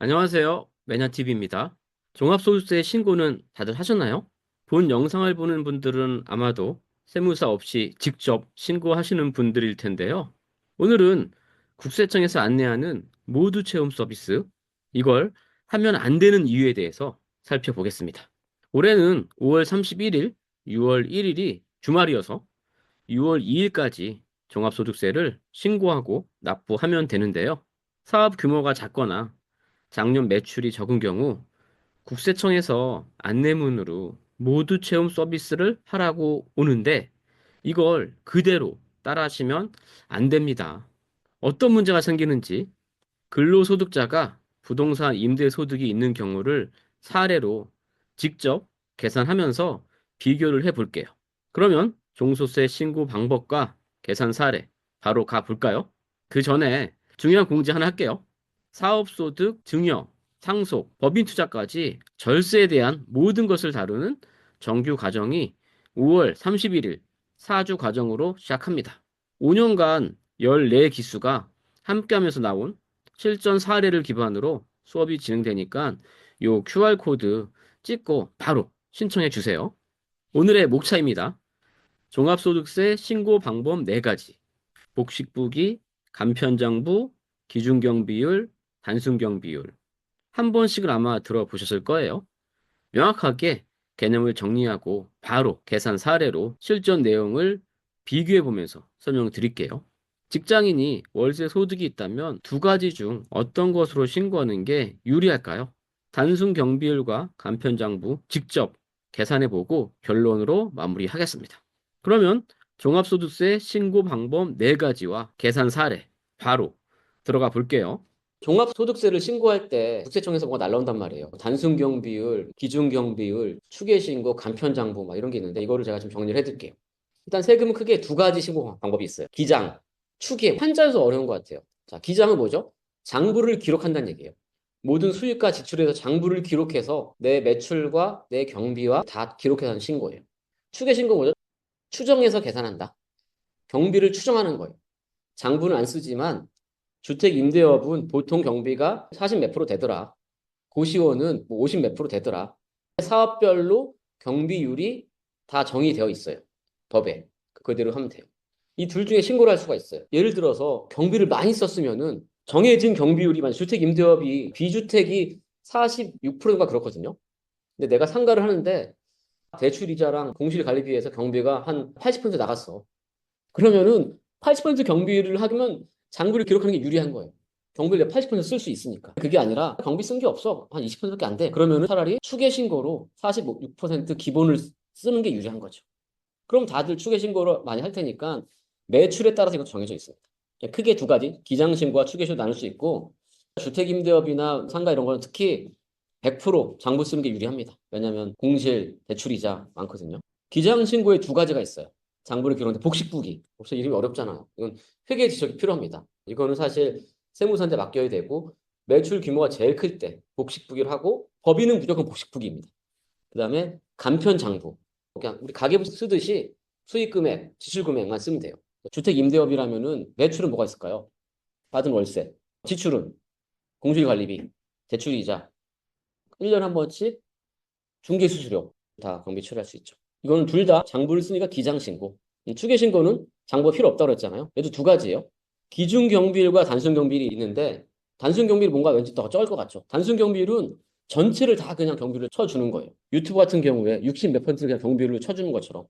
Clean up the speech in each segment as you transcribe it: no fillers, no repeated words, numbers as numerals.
안녕하세요. 매냐TV입니다. 종합소득세 신고는 다들 하셨나요? 본 영상을 보는 분들은 아마도 세무사 없이 직접 신고하시는 분들일 텐데요. 오늘은 국세청에서 안내하는 모두 체험 서비스, 이걸 하면 안 되는 이유에 대해서 살펴보겠습니다. 올해는 5월 31일, 6월 1일이 주말이어서 6월 2일까지 종합소득세를 신고하고 납부하면 되는데요. 사업 규모가 작거나 작년 매출이 적은 경우 국세청에서 안내문으로 모두 체험 서비스를 하라고 오는데 이걸 그대로 따라하시면 안 됩니다. 어떤 문제가 생기는지 근로소득자가 부동산 임대 소득이 있는 경우를 사례로 직접 계산하면서 비교를 해 볼게요. 그러면 종소세 신고 방법과 계산 사례 바로 가 볼까요? 그 전에 중요한 공지 하나 할게요. 사업소득 증여, 상속, 법인 투자까지 절세에 대한 모든 것을 다루는 정규 과정이 5월 31일 사주 과정으로 시작합니다. 5년간 14기수가 함께하면서 나온 실전 사례를 기반으로 수업이 진행되니까 요 QR코드 찍고 바로 신청해 주세요. 오늘의 목차입니다. 종합소득세 신고 방법 4가지. 복식부기, 간편장부, 기준경비율, 단순경비율. 한 번씩은 아마 들어보셨을 거예요. 명확하게 개념을 정리하고 바로 계산 사례로 실전 내용을 비교해 보면서 설명을 드릴게요. 직장인이 월세 소득이 있다면 두 가지 중 어떤 것으로 신고하는 게 유리할까요? 단순 경비율과 간편장부 직접 계산해 보고 결론으로 마무리하겠습니다. 그러면 종합소득세 신고 방법 4가지와 계산 사례 바로 들어가 볼게요. 종합소득세를 신고할 때 국세청에서 뭐가 날라온단 말이에요. 단순경비율, 기준경비율, 추계신고, 간편장부 막 이런 게 있는데 이거를 제가 좀 정리를 해드릴게요. 일단 세금은 크게 두 가지 신고 방법이 있어요. 기장, 추계. 한자여서 어려운 것 같아요. 자, 기장은 뭐죠? 장부를 기록한다는 얘기예요. 모든 수입과 지출에서 장부를 기록해서 내 매출과 내 경비와 다 기록해서 하는 신고예요. 추계신고 뭐죠? 추정해서 계산한다. 경비를 추정하는 거예요. 장부는 안 쓰지만 주택 임대업은 보통 경비가 40 몇 프로 되더라. 고시원은 뭐 50 몇 프로 되더라. 사업별로 경비율이 다 정의되어 있어요. 법에. 그대로 하면 돼요. 이 둘 중에 신고를 할 수가 있어요. 예를 들어서 경비를 많이 썼으면은 정해진 경비율이만 주택 임대업이 비주택이 46%인가 그렇거든요. 근데 내가 상가를 하는데 대출이자랑 공실 관리비에서 경비가 한 80% 나갔어. 그러면은 80% 경비를 하면 장부를 기록하는 게 유리한 거예요. 경비를 80%쓸 수 있으니까. 그게 아니라 경비 쓴 게 없어. 한 20%밖에 안 돼. 그러면은 차라리 추계신고로 46% 기본을 쓰는 게 유리한 거죠. 그럼 다들 추계신고를 많이 할 테니까 매출에 따라서 이것도 정해져 있습니다. 크게 두 가지, 기장신고와 추계신고 나눌 수 있고 주택임대업이나 상가 이런 거는 특히 100% 장부 쓰는 게 유리합니다. 왜냐하면 공실, 대출이자 많거든요. 기장신고에 두 가지가 있어요. 장부를 기록하는데 복식부기. 혹시 이름이 어렵잖아요. 이건 회계 지적이 필요합니다. 이거는 사실 세무서한테 맡겨야 되고 매출 규모가 제일 클 때 복식부기를 하고 법인은 무조건 복식부기입니다. 그다음에 간편장부. 그냥 우리 가계부 쓰듯이 수익금액, 지출금액만 쓰면 돼요. 주택 임대업이라면은 매출은 뭐가 있을까요? 받은 월세, 지출은 공실관리비, 대출이자 1년에 한 번씩 중개수수료 다 경비 처리할 수 있죠. 이거는 둘 다 장부를 쓰니까 기장신고. 추계신고는 장부가 필요 없다고 그랬잖아요. 얘도 두 가지예요. 기준경비율과 단순경비율이 있는데 단순경비율 뭔가 왠지 더 적을 것 같죠. 단순경비율은 전체를 다 그냥 경비를 쳐주는 거예요. 유튜브 같은 경우에 60 몇 퍼센트를 그냥 경비율로 쳐주는 것처럼.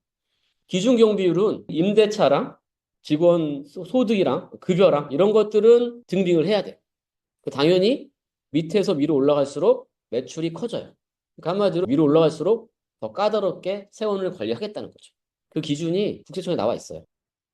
기준경비율은 임대차랑 직원 소득이랑 급여랑 이런 것들은 증빙을 해야 돼. 당연히 밑에서 위로 올라갈수록 매출이 커져요. 그러니까 한마디로 위로 올라갈수록 더 까다롭게 세원을 관리하겠다는 거죠. 그 기준이 국세청에 나와 있어요.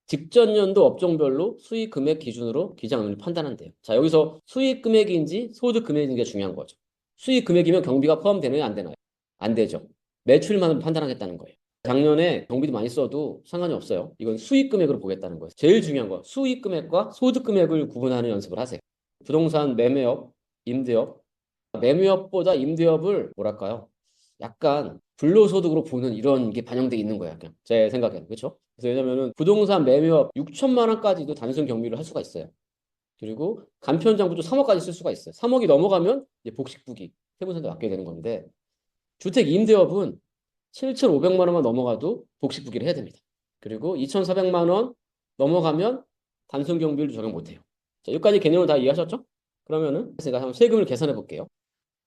직전 연도 업종별로 수익 금액 기준으로 기장을 판단한대요. 자, 여기서 수익 금액인지 소득 금액인지가 중요한 거죠. 수익 금액이면 경비가 포함되나요, 안 되나요? 안 되죠. 매출만 판단하겠다는 거예요. 작년에 경비도 많이 써도 상관이 없어요. 이건 수익 금액으로 보겠다는 거예요. 제일 중요한 거, 수익 금액과 소득 금액을 구분하는 연습을 하세요. 부동산 매매업, 임대업, 매매업보다 임대업을 뭐랄까요? 약간 불로소득으로 보는 이런 게 반영돼 있는 거예요. 그냥 제 생각에는. 그렇죠? 그래서 왜냐면은 부동산 매매업 6천만 원까지도 단순 경비를 할 수가 있어요. 그리고 간편장부도 3억까지 쓸 수가 있어요. 3억이 넘어가면 이제 복식부기 세무서한테 맡겨야 되는 건데 주택 임대업은 7,500만 원만 넘어가도 복식부기를 해야 됩니다. 그리고 2,400만 원 넘어가면 단순 경비율도 적용 못 해요. 자, 여기까지 개념을 다 이해하셨죠? 그러면은 제가 한번 세금을 계산해 볼게요.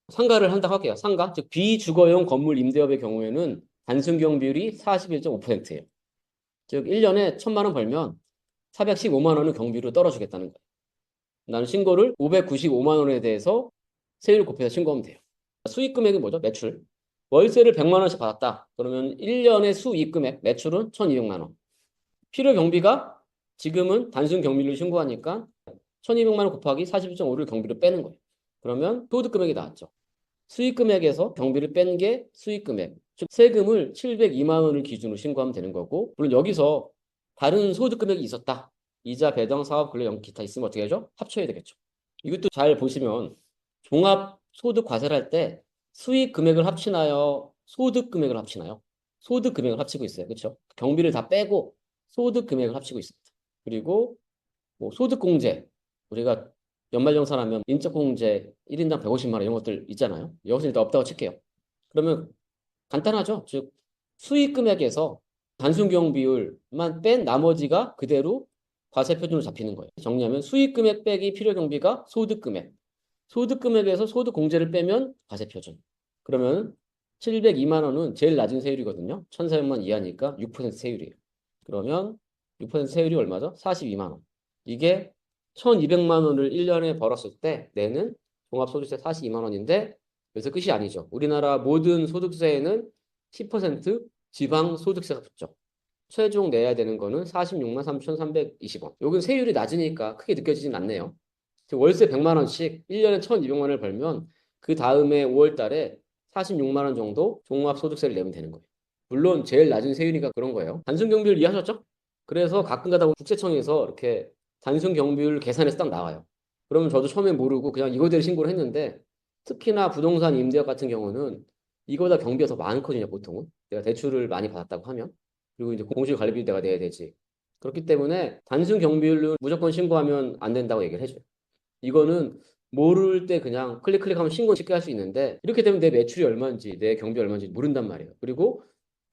상가를 한다고 할게요. 상가, 즉 비주거용 건물 임대업의 경우에는 단순 경비율이 41.5%예요. 즉 1년에 1,000만 원 벌면 415만 원은 경비로 떨어주겠다는 거예요. 나는 신고를 595만 원에 대해서 세율 곱해서 신고하면 돼요. 수익 금액이 뭐죠? 매출. 월세를 100만 원씩 받았다. 그러면 1년의 수익 금액, 매출은 1,200만 원. 필요 경비가 지금은 단순 경비를 신고하니까 1,200만 원 곱하기 41.5를 경비로 빼는 거예요. 그러면 소득 금액이 나왔죠. 수익 금액에서 경비를 뺀 게 수익 금액. 즉 세금을 702만 원을 기준으로 신고하면 되는 거고, 물론 여기서 다른 소득 금액이 있었다. 이자, 배당, 사업, 근로, 연기, 기타 있으면 어떻게 하죠? 합쳐야 되겠죠. 이것도 잘 보시면 종합 소득 과세를 할 때 수익 금액을 합치나요? 소득 금액을 합치나요? 소득 금액을 합치고 있어요. 그렇죠? 경비를 다 빼고 소득 금액을 합치고 있습니다. 그리고 뭐 소득 공제, 우리가 연말정산하면 인적 공제 1인당 150만 원 이런 것들 있잖아요. 여기서 일단 없다고 칠게요. 그러면 간단하죠. 즉 수익 금액에서 단순 경비율만 뺀 나머지가 그대로 과세 표준으로 잡히는 거예요. 정리하면 수익 금액 빼기 필요 경비가 소득 금액. 소득 금액에서 소득 공제를 빼면 과세 표준. 그러면 702만 원은 제일 낮은 세율이거든요. 1,400만 이하니까 6% 세율이에요. 그러면 6% 세율이 얼마죠? 42만 원. 이게 1,200만 원을 1년에 벌었을 때 내는 종합소득세 42만 원인데 그래서 끝이 아니죠. 우리나라 모든 소득세에는 10% 지방소득세가 붙죠. 최종 내야 되는 거는 46만 3,320원. 여긴 세율이 낮으니까 크게 느껴지진 않네요. 월세 100만 원씩 1년에 1,200만 원을 벌면 그 다음에 5월 달에 46만 원 정도 종합소득세를 내면 되는 거예요. 물론 제일 낮은 세율이니까 그런 거예요. 단순 경비율 이해하셨죠? 그래서 가끔 가다 보면 국세청에서 이렇게 단순 경비율 계산해서 딱 나와요. 그러면 저도 처음에 모르고 그냥 이거대로 신고를 했는데 특히나 부동산 임대업 같은 경우는 이거보다 경비가 더 많거든요, 보통은. 내가 대출을 많이 받았다고 하면. 그리고 이제 공실 관리비 내가 내야 되지. 그렇기 때문에 단순 경비율로 무조건 신고하면 안 된다고 얘기를 해줘요. 이거는 모를 때 그냥 클릭하면 신고 쉽게 할 수 있는데 이렇게 되면 내 매출이 얼마인지 내 경비 얼마인지 모른단 말이에요. 그리고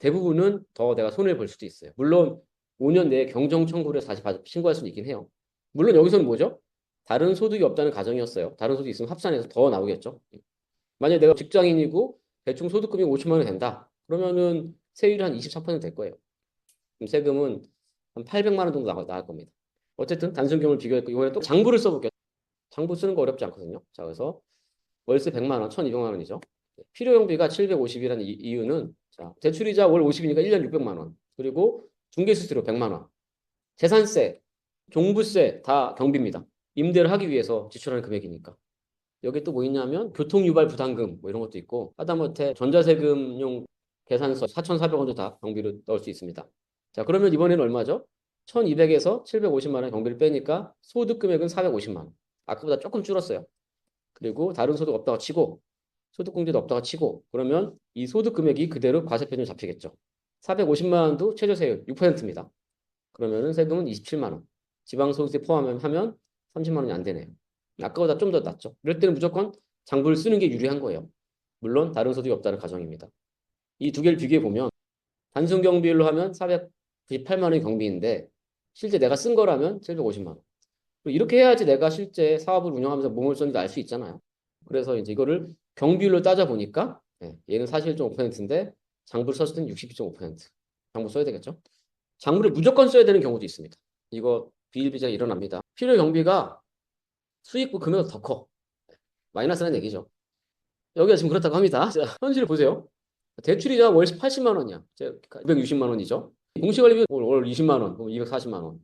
대부분은 더 내가 손해를 볼 수도 있어요. 물론 5년 내에 경정 청구를 다시 신고할 수는 있긴 해요. 물론 여기서는 뭐죠? 다른 소득이 없다는 가정이었어요. 다른 소득이 있으면 합산해서 더 나오겠죠. 만약에 내가 직장인이고 대충 소득금이 5천만 원 된다. 그러면은 세율이 한 23%될 거예요. 그럼 세금은 한 800만 원 정도 나갈 겁니다. 어쨌든 단순 경우를 비교했고 이번에 또 장부를 써볼게요. 장부 쓰는 거 어렵지 않거든요. 자, 그래서 월세 100만 원, 1,200만 원이죠. 필요용비가 750이라는 이유는 자, 대출이자 월 50이니까 1년 600만 원. 그리고 중개수수료 100만 원. 재산세, 종부세 다 경비입니다. 임대를 하기 위해서 지출하는 금액이니까. 여기 또 뭐 있냐면 교통유발 부담금 뭐 이런 것도 있고 하다못해 전자세금용 계산서 4,400원도 다 경비로 넣을 수 있습니다. 자, 그러면 이번에는 얼마죠? 1,200에서 750만 원 경비를 빼니까 소득 금액은 450만 원. 아까보다 조금 줄었어요. 그리고 다른 소득 없다고 치고 소득공제도 없다고 치고 그러면 이 소득 금액이 그대로 과세 표준으로 잡히겠죠. 450만 원도 최저세율 6%입니다. 그러면은 세금은 27만 원. 지방소득세 포함하면 30만 원이 안 되네요. 아까보다 좀 더 낮죠. 이럴 때는 무조건 장부를 쓰는 게 유리한 거예요. 물론 다른 소득이 없다는 가정입니다. 이 두 개를 비교해 보면 단순 경비율로 하면 498만 원이 경비인데 실제 내가 쓴 거라면 750만 원. 이렇게 해야지 내가 실제 사업을 운영하면서 몸을 썼는지 알 수 있잖아요. 그래서 이제 이거를 경비율로 따져보니까 얘는 41.5%인데 장부를 썼을 때는 62.5%. 장부 써야 되겠죠? 장부를 무조건 써야 되는 경우도 있습니다. 이거 비일비재가 일어납니다. 필요 경비가 수익부 금액보다 더 커. 마이너스라는 얘기죠. 여기가 지금 그렇다고 합니다. 자, 현실을 보세요. 대출이자 월 80만 원이야. 260만 원이죠. 공시관리비 월 20만 원, 240만 원.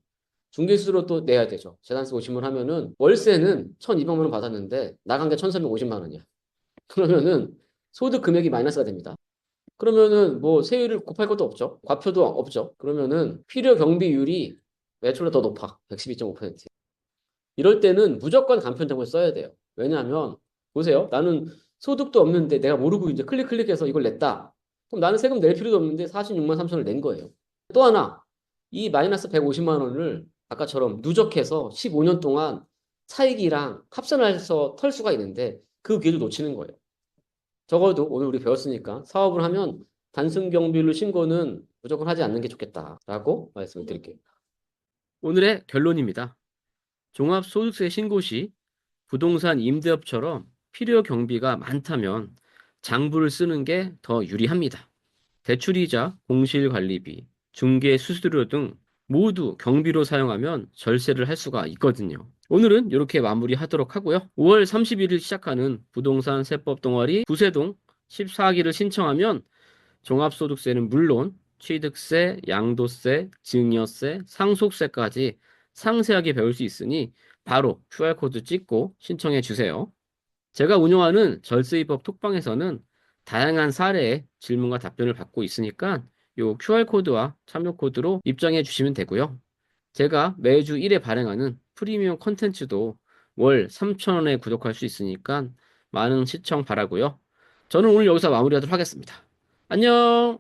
중개수수료 또 내야 되죠. 재산세 50만 원 하면은 월세는 1,200만 원 받았는데 나간 게 1,350만 원이야. 그러면은 소득 금액이 마이너스가 됩니다. 그러면은 뭐 세율을 곱할 것도 없죠. 과표도 없죠. 그러면은 필요 경비율이 매출보다 더 높아. 112.5%. 이럴 때는 무조건 간편장부를 써야 돼요. 왜냐하면 보세요. 나는 소득도 없는데 내가 모르고 이제 클릭해서 이걸 냈다. 그럼 나는 세금 낼 필요도 없는데 46만 3천을 낸 거예요. 또 하나 이 마이너스 150만 원을 아까처럼 누적해서 15년 동안 차익이랑 합산해서 털 수가 있는데 그 기회를 놓치는 거예요. 적어도 오늘 우리 배웠으니까 사업을 하면 단순 경비로 신고는 무조건 하지 않는 게 좋겠다라고 말씀을 드릴게요. 오늘의 결론입니다. 종합소득세 신고 시 부동산 임대업처럼 필요 경비가 많다면 장부를 쓰는 게 더 유리합니다. 대출이자, 공실관리비, 중개 수수료 등 모두 경비로 사용하면 절세를 할 수가 있거든요. 오늘은 이렇게 마무리하도록 하고요. 5월 31일 시작하는 부동산 세법 동아리 구세동 14기를 신청하면 종합소득세는 물론 취득세, 양도세, 증여세, 상속세까지 상세하게 배울 수 있으니 바로 QR코드 찍고 신청해 주세요. 제가 운영하는 절세입법 톡방에서는 다양한 사례의 질문과 답변을 받고 있으니까 요 QR코드와 참여 코드로 입장해 주시면 되고요. 제가 매주 1회 발행하는 프리미엄 컨텐츠도 월 3,000원에 구독할 수 있으니까 많은 시청 바라고요. 저는 오늘 여기서 마무리하도록 하겠습니다. 안녕!